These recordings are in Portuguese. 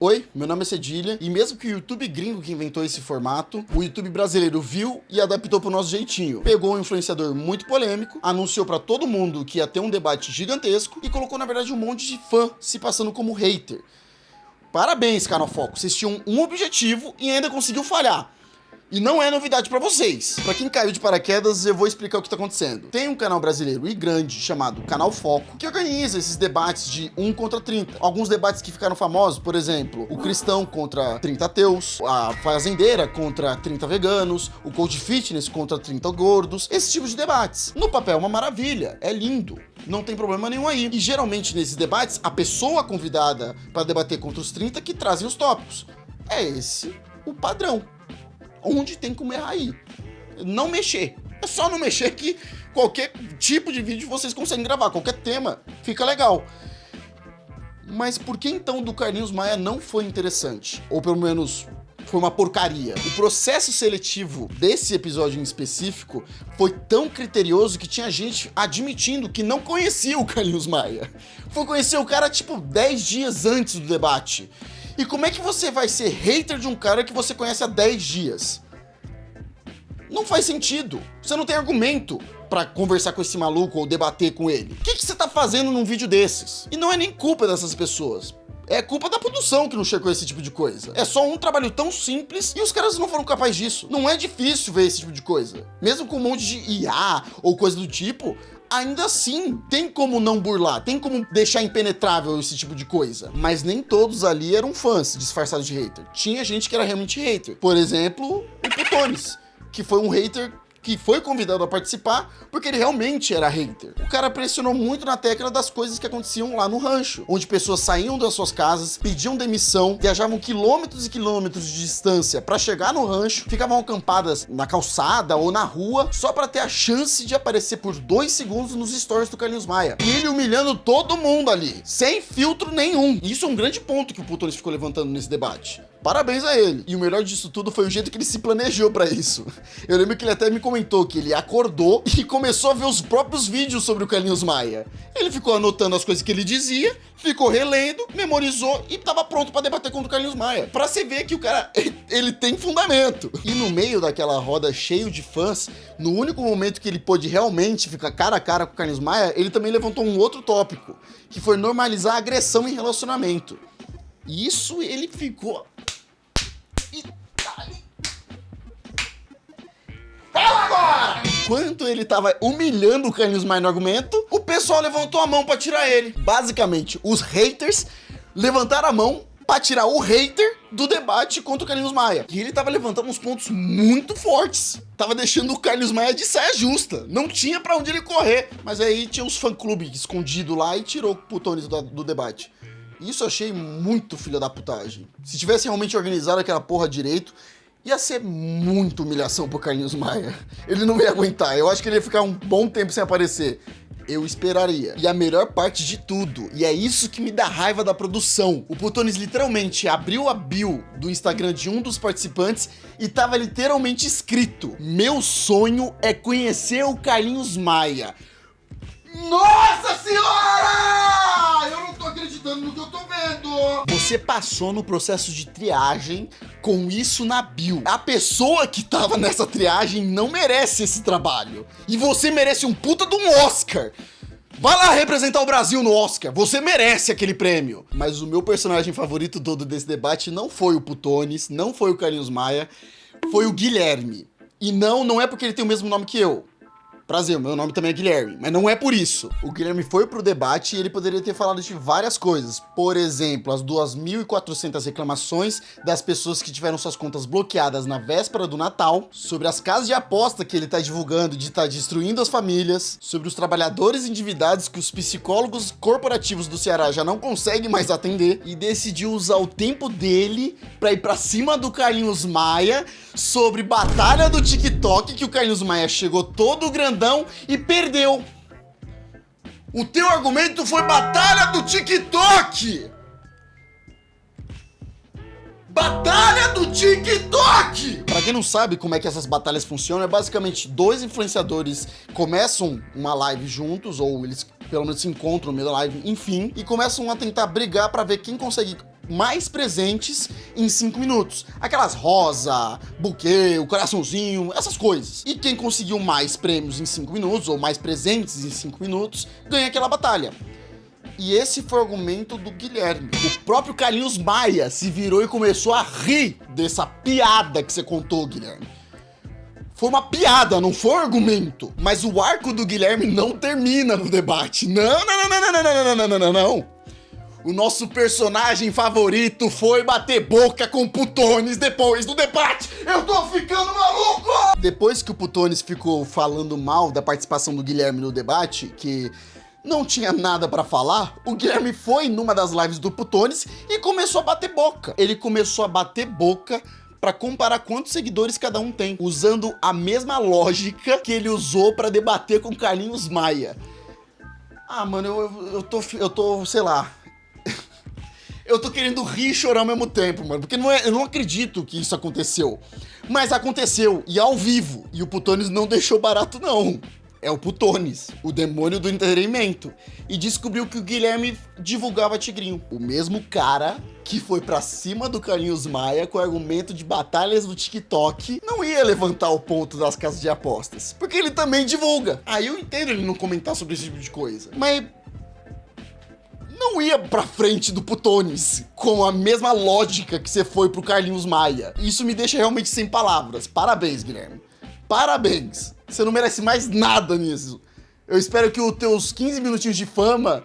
Oi, meu nome é Cedilha, e mesmo que o YouTube gringo que inventou esse formato, o YouTube brasileiro viu e adaptou pro nosso jeitinho. Pegou um influenciador muito polêmico, anunciou pra todo mundo que ia ter um debate gigantesco e colocou na verdade um monte de fã se passando como hater. Parabéns, Canal Foco, vocês tinham um objetivo e ainda conseguiu falhar. E não é novidade pra vocês. Pra quem caiu de paraquedas, eu vou explicar o que tá acontecendo. Tem um canal brasileiro e grande chamado Canal Foco, que organiza esses debates de 1 contra 30. Alguns debates que ficaram famosos, por exemplo, o cristão contra 30 ateus, a fazendeira contra 30 veganos, o coach fitness contra 30 gordos, esse tipo de debates. No papel é uma maravilha, é lindo, não tem problema nenhum aí. E geralmente nesses debates, a pessoa convidada para debater contra os 30 que trazem os tópicos. É esse o padrão. Onde tem como errar aí. Não mexer. É só não mexer que qualquer tipo de vídeo vocês conseguem gravar. Qualquer tema fica legal. Mas por que então do Carlinhos Maia não foi interessante? Ou pelo menos foi uma porcaria? O processo seletivo desse episódio em específico foi tão criterioso que tinha gente admitindo que não conhecia o Carlinhos Maia. Foi conhecer o cara tipo 10 dias antes do debate. E como é que você vai ser hater de um cara que você conhece há 10 dias? Não faz sentido. Você não tem argumento pra conversar com esse maluco ou debater com ele. O que você tá fazendo num vídeo desses? E não é nem culpa dessas pessoas. É culpa da produção que não checou esse tipo de coisa. É só um trabalho tão simples e os caras não foram capazes disso. Não é difícil ver esse tipo de coisa. Mesmo com um monte de IA ou coisa do tipo, ainda assim, tem como não burlar, tem como deixar impenetrável esse tipo de coisa. Mas nem todos ali eram fãs disfarçados de hater. Tinha gente que era realmente hater. Por exemplo, o Putones, que foi um hater que foi convidado a participar porque ele realmente era hater. O cara pressionou muito na tecla das coisas que aconteciam lá no rancho, onde pessoas saíam das suas casas, pediam demissão, viajavam quilômetros e quilômetros de distância para chegar no rancho, ficavam acampadas na calçada ou na rua só para ter a chance de aparecer por 2 segundos nos stories do Carlinhos Maia. E ele humilhando todo mundo ali, sem filtro nenhum. E isso é um grande ponto que o Putones ficou levantando nesse debate. Parabéns a ele. E o melhor disso tudo foi o jeito que ele se planejou pra isso. Eu lembro que ele até me comentou que ele acordou e começou a ver os próprios vídeos sobre o Carlinhos Maia. Ele ficou anotando as coisas que ele dizia, ficou relendo, memorizou e tava pronto pra debater contra o Carlinhos Maia. Pra você ver que o cara, ele tem fundamento. E no meio daquela roda cheio de fãs, no único momento que ele pôde realmente ficar cara a cara com o Carlinhos Maia, ele também levantou um outro tópico, que foi normalizar a agressão em relacionamento. E isso ele ficou... Fala agora! Enquanto ele tava humilhando o Carlinhos Maia no argumento, o pessoal levantou a mão pra tirar ele. Basicamente, os haters levantaram a mão pra tirar o hater do debate contra o Carlinhos Maia. E ele tava levantando uns pontos muito fortes. Tava deixando o Carlinhos Maia de saia justa. Não tinha pra onde ele correr. Mas aí tinha uns fã-clube escondido lá e tirou o Putones do debate. Isso eu achei muito filha da putagem. Se tivesse realmente organizado aquela porra direito, ia ser muita humilhação pro Carlinhos Maia. Ele não ia aguentar. Eu acho que ele ia ficar um bom tempo sem aparecer. Eu esperaria. E a melhor parte de tudo, e é isso que me dá raiva da produção, o Putones literalmente abriu a bio do Instagram de um dos participantes e tava literalmente escrito: meu sonho é conhecer o Carlinhos Maia. Nossa senhora! Eu não tô acreditando no que eu tô vendo! Você passou no processo de triagem com isso na bio. A pessoa que tava nessa triagem não merece esse trabalho. E você merece um puta de um Oscar. Vai lá representar o Brasil no Oscar, você merece aquele prêmio. Mas o meu personagem favorito todo desse debate não foi o Putones, não foi o Carlinhos Maia, foi o Guilherme. E não é porque ele tem o mesmo nome que eu. Prazer, meu nome também é Guilherme, mas não é por isso. O Guilherme foi pro debate e ele poderia ter falado de várias coisas. Por exemplo, as 2.400 reclamações das pessoas que tiveram suas contas bloqueadas na véspera do Natal, sobre as casas de aposta que ele tá divulgando de tá destruindo as famílias, sobre os trabalhadores endividados que os psicólogos corporativos do Ceará já não conseguem mais atender, e decidiu usar o tempo dele pra ir pra cima do Carlinhos Maia sobre batalha do TikTok, que o Carlinhos Maia chegou todo grandão e perdeu. O teu argumento foi batalha do TikTok! Batalha do TikTok! Pra quem não sabe como é que essas batalhas funcionam, é basicamente 2 influenciadores começam uma live juntos, ou eles pelo menos se encontram no meio da live, enfim, e começam a tentar brigar pra ver quem consegue mais presentes em 5 minutos. Aquelas rosa, buquê, o coraçãozinho, essas coisas. E quem conseguiu mais prêmios em 5 minutos, ou mais presentes em 5 minutos, ganha aquela batalha. E esse foi o argumento do Guilherme. O próprio Carlinhos Maia se virou e começou a rir dessa piada que você contou, Guilherme. Foi uma piada, não foi um argumento. Mas o arco do Guilherme não termina no debate. Não. O nosso personagem favorito foi bater boca com o Putones depois do debate. Eu tô ficando maluco! Depois que o Putones ficou falando mal da participação do Guilherme no debate, que não tinha nada pra falar, o Guilherme foi numa das lives do Putones e começou a bater boca. Ele começou a bater boca pra comparar quantos seguidores cada um tem, usando a mesma lógica que ele usou pra debater com Carlinhos Maia. Ah, mano, eu tô, sei lá. Eu tô querendo rir e chorar ao mesmo tempo, mano, porque eu não acredito que isso aconteceu. Mas aconteceu, e ao vivo, e o Putones não deixou barato, não. É o Putones, o demônio do entretenimento, e descobriu que o Guilherme divulgava Tigrinho. O mesmo cara que foi pra cima do Carlinhos Maia com o argumento de batalhas do TikTok não ia levantar o ponto das casas de apostas, porque ele também divulga. Aí eu entendo ele não comentar sobre esse tipo de coisa, mas não ia pra frente do Putones com a mesma lógica que você foi pro Carlinhos Maia. Isso me deixa realmente sem palavras. Parabéns, Guilherme. Parabéns. Você não merece mais nada nisso. Eu espero que os teus 15 minutinhos de fama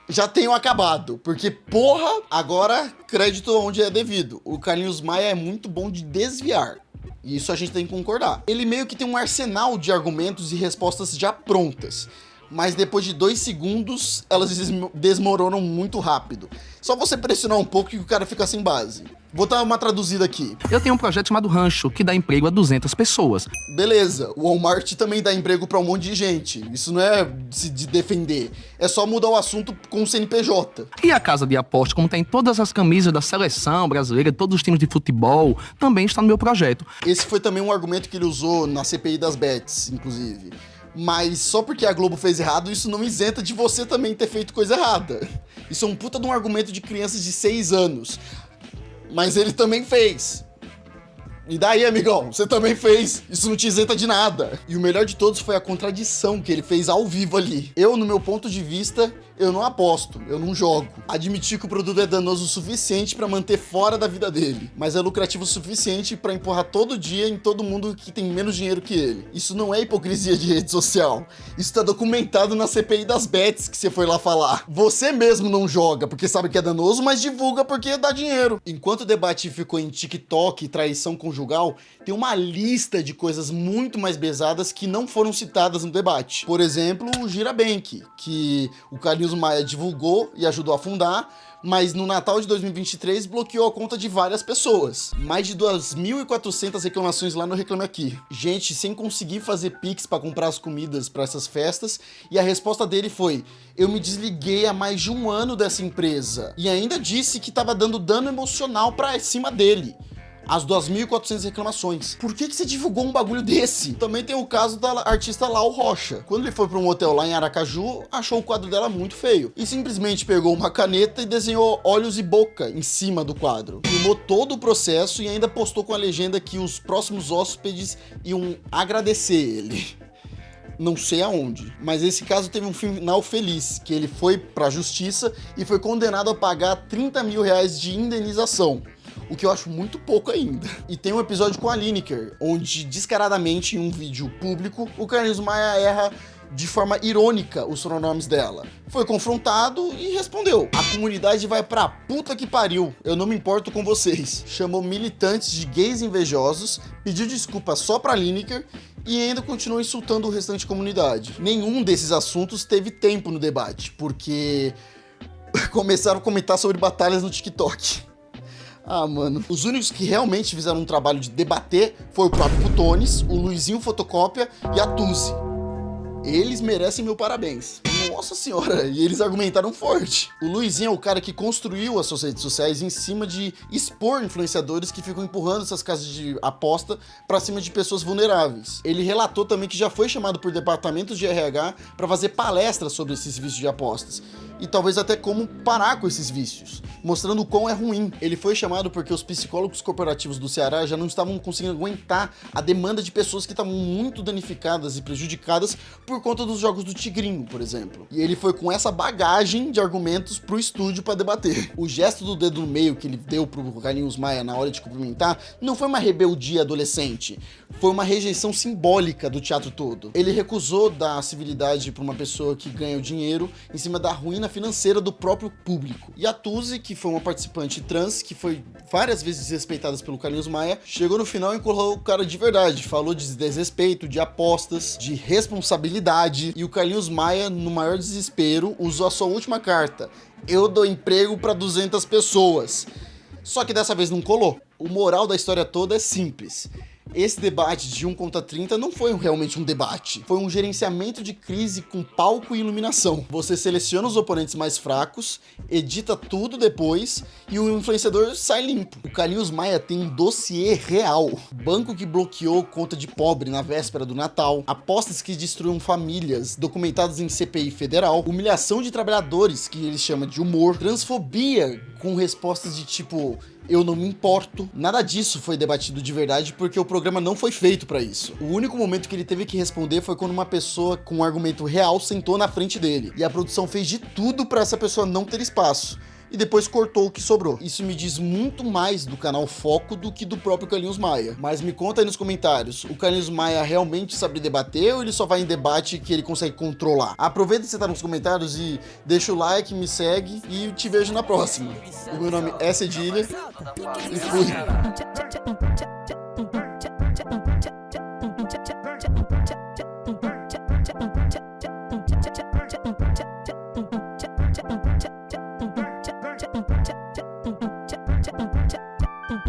já tenham acabado. Porque, porra, agora crédito onde é devido. O Carlinhos Maia é muito bom de desviar. E isso a gente tem que concordar. Ele meio que tem um arsenal de argumentos e respostas já prontas. Mas depois de 2 segundos, elas desmoronam muito rápido. Só você pressionar um pouco que o cara fica sem base. Vou dar uma traduzida aqui. Eu tenho um projeto chamado Rancho, que dá emprego a 200 pessoas. Beleza, o Walmart também dá emprego pra um monte de gente. Isso não é de defender. É só mudar o assunto com o CNPJ. E a casa de aposta, como tem todas as camisas da seleção brasileira, todos os times de futebol, também está no meu projeto. Esse foi também um argumento que ele usou na CPI das bets, inclusive. Mas só porque a Globo fez errado, isso não isenta de você também ter feito coisa errada. Isso é um puta de um argumento de crianças de 6 anos. Mas ele também fez. E daí, amigão? Você também fez. Isso não te isenta de nada. E o melhor de todos foi a contradição que ele fez ao vivo ali. Eu, no meu ponto de vista, eu não aposto, eu não jogo. Admitir que o produto é danoso o suficiente pra manter fora da vida dele, mas é lucrativo o suficiente pra empurrar todo dia em todo mundo que tem menos dinheiro que ele. Isso não é hipocrisia de rede social. Isso tá documentado na CPI das bets que você foi lá falar. Você mesmo não joga porque sabe que é danoso, mas divulga porque dá dinheiro. Enquanto o debate ficou em TikTok e traição conjugal, tem uma lista de coisas muito mais pesadas que não foram citadas no debate. Por exemplo, o Girabank, que o Carlinhos Maia divulgou e ajudou a fundar, mas no Natal de 2023 bloqueou a conta de várias pessoas. Mais de 2.400 reclamações lá no Reclame Aqui. Gente sem conseguir fazer Pix pra comprar as comidas pra essas festas, e a resposta dele foi: eu me desliguei há mais de 1 ano dessa empresa. E ainda disse que tava dando dano emocional pra cima dele. As 2.400 reclamações. Por que você divulgou um bagulho desse? Também tem o caso da artista Lau Rocha. Quando ele foi para um hotel lá em Aracaju, achou o quadro dela muito feio. E simplesmente pegou uma caneta e desenhou olhos e boca em cima do quadro. Filmou todo o processo e ainda postou com a legenda que os próximos hóspedes iam agradecer ele. Não sei aonde, mas esse caso teve um final feliz, que ele foi pra justiça e foi condenado a pagar 30 mil reais de indenização. O que eu acho muito pouco ainda. E tem um episódio com a Lineker, onde descaradamente em um vídeo público, o Carlinhos Maia erra de forma irônica os pronomes dela. Foi confrontado e respondeu: a comunidade vai pra puta que pariu, eu não me importo com vocês. Chamou militantes de gays invejosos, pediu desculpa só pra Lineker e ainda continuou insultando o restante da comunidade. Nenhum desses assuntos teve tempo no debate, porque começaram a comentar sobre batalhas no TikTok. Ah, mano. Os únicos que realmente fizeram um trabalho de debater foi o próprio Putones, o Luizinho Fotocópia e a Tuzi. Eles merecem meu parabéns. Nossa senhora, e eles argumentaram forte. O Luizinho é o cara que construiu as suas redes sociais em cima de expor influenciadores que ficam empurrando essas casas de aposta pra cima de pessoas vulneráveis. Ele relatou também que já foi chamado por departamentos de RH pra fazer palestras sobre esses vícios de apostas. e talvez até como parar com esses vícios, mostrando o quão é ruim. Ele foi chamado porque os psicólogos corporativos do Ceará já não estavam conseguindo aguentar a demanda de pessoas que estavam muito danificadas e prejudicadas por conta dos jogos do Tigrinho, por exemplo. E ele foi com essa bagagem de argumentos pro estúdio para debater. O gesto do dedo no meio que ele deu pro Carlinhos Maia na hora de cumprimentar não foi uma rebeldia adolescente, foi uma rejeição simbólica do teatro todo. Ele recusou dar civilidade pra uma pessoa que ganha o dinheiro em cima da ruína financeira do próprio público. E a Tuzi, que foi uma participante trans, que foi várias vezes desrespeitadas pelo Carlinhos Maia, chegou no final e encolou o cara de verdade. Falou de desrespeito, de apostas, de responsabilidade. E o Carlinhos Maia, no maior desespero, usou a sua última carta: eu dou emprego pra 200 pessoas. Só que dessa vez não colou. O moral da história toda é simples. Esse debate de 1 contra 30 não foi realmente um debate, foi um gerenciamento de crise com palco e iluminação. Você seleciona os oponentes mais fracos, edita tudo depois e o influenciador sai limpo. O Carlinhos Maia tem um dossiê real: banco que bloqueou conta de pobre na véspera do Natal, apostas que destruíram famílias documentadas em CPI federal, humilhação de trabalhadores, que ele chama de humor, transfobia com respostas de tipo eu não me importo. Nada disso foi debatido de verdade porque o programa não foi feito pra isso. O único momento que ele teve que responder foi quando uma pessoa com um argumento real sentou na frente dele. E a produção fez de tudo pra essa pessoa não ter espaço. E depois cortou o que sobrou. Isso me diz muito mais do canal Foco do que do próprio Carlinhos Maia. Mas me conta aí nos comentários, o Carlinhos Maia realmente sabe debater ou ele só vai em debate que ele consegue controlar? Aproveita que você tá nos comentários e deixa o like, me segue e te vejo na próxima. O meu nome é Cedilha e fui.